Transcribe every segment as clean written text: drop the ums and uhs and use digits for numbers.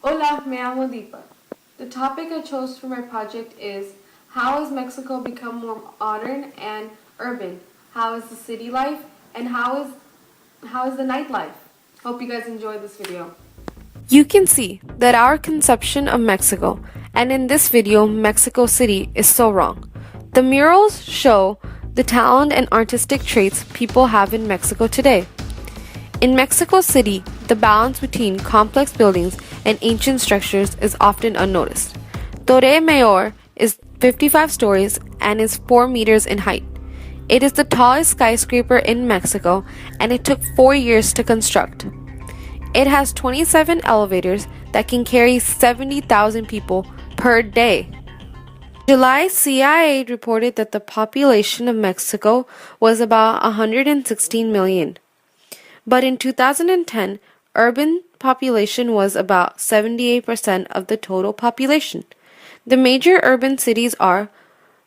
Hola, me llamo Deepa. The topic I chose for my project is how has Mexico become more modern and urban? How is the city life and how is the nightlife? Hope you guys enjoyed this video. You can see that our conception of Mexico, and in this video, Mexico City, is so wrong. The murals show the talent and artistic traits people have in Mexico today. In Mexico City, the balance between complex buildings and ancient structures is often unnoticed. Torre Mayor is 55 stories and is 4 meters in height. It is the tallest skyscraper in Mexico and it took 4 years to construct. It has 27 elevators that can carry 70,000 people per day. In July, CIA reported that the population of Mexico was about 116 million. But in 2010, urban population was about 78% of the total population. The major urban cities are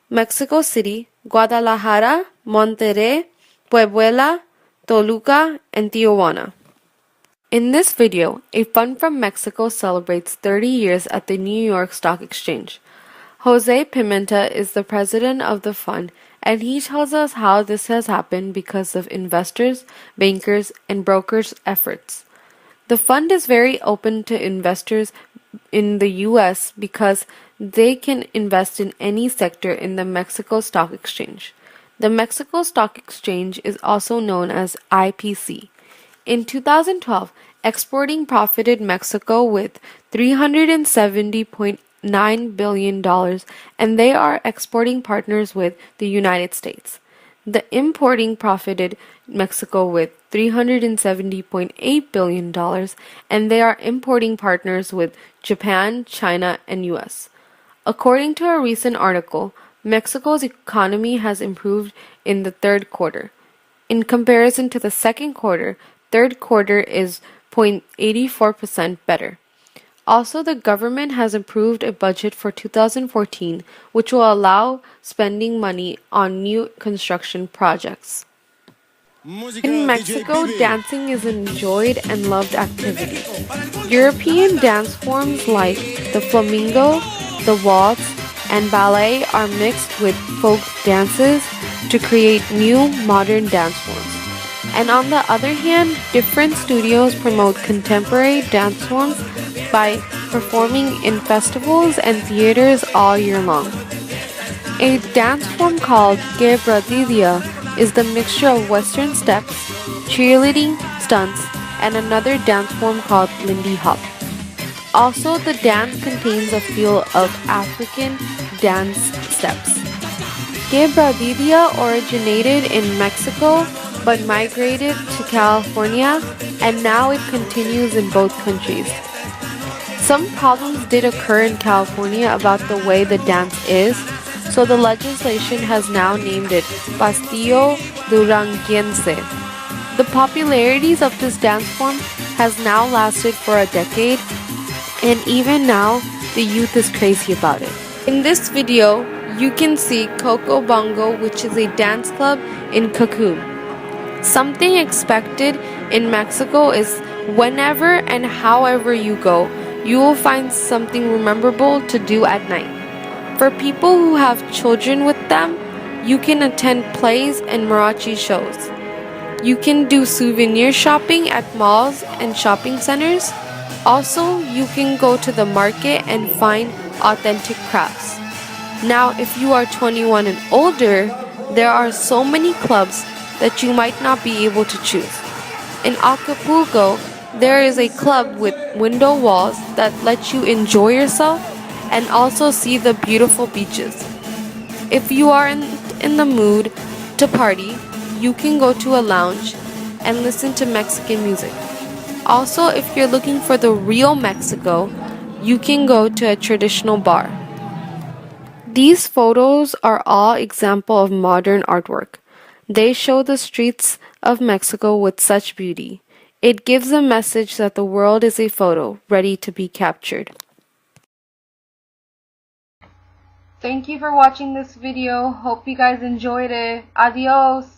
Mexico City, Guadalajara, Monterrey, Puebla, Toluca, and Tijuana. In this video, a fund from Mexico celebrates 30 years at the New York Stock Exchange. Jose Pimenta is the president of the fund, and he tells us how this has happened because of investors, bankers, and brokers' efforts. The fund is very open to investors in the US because they can invest in any sector in the Mexico Stock Exchange. The Mexico Stock Exchange is also known as IPC. In 2012, exporting profited Mexico with $370.9 billion, and they are exporting partners with the United States. The importing profited Mexico with $370.8 billion, and they are importing partners with Japan, China, and US. According to a recent article, Mexico's economy has improved in the third quarter. In comparison to the second quarter, third quarter is 0.84% better. Also, the government has approved a budget for 2014, which will allow spending money on new construction projects. In Mexico, dancing is an enjoyed and loved activity. European dance forms like the flamenco, the waltz, and ballet are mixed with folk dances to create new modern dance forms. And on the other hand, different studios promote contemporary dance forms by performing in festivals and theaters all year long. A dance form called quebradilla is the mixture of Western steps, cheerleading, stunts, and another dance form called Lindy Hop. Also, the dance contains a feel of African dance steps. Quebradilla originated in Mexico but migrated to California, and now it continues in both countries. Some problems did occur in California about the way the dance is, so the legislation has now named it Pastillo Duranguense. The popularities of this dance form has now lasted for a decade, and even now, the youth is crazy about it. In this video, you can see Coco Bongo, which is a dance club in Cancun. Something expected in Mexico is whenever and however you go, you will find something memorable to do at night. For people who have children with them, you can attend plays and mariachi shows. You can do souvenir shopping at malls and shopping centers. Also, you can go to the market and find authentic crafts. Now, if you are 21 and older, there are so many clubs that you might not be able to choose. In Acapulco, there is a club with window walls that let you enjoy yourself and also see the beautiful beaches. If you are in the mood to party, you can go to a lounge and listen to Mexican music. Also, if you're looking for the real Mexico, you can go to a traditional bar. These photos are all examples of modern artwork. They show the streets of Mexico with such beauty. It gives a message that the world is a photo ready to be captured. Thank you for watching this video. Hope you guys enjoyed it. Adios!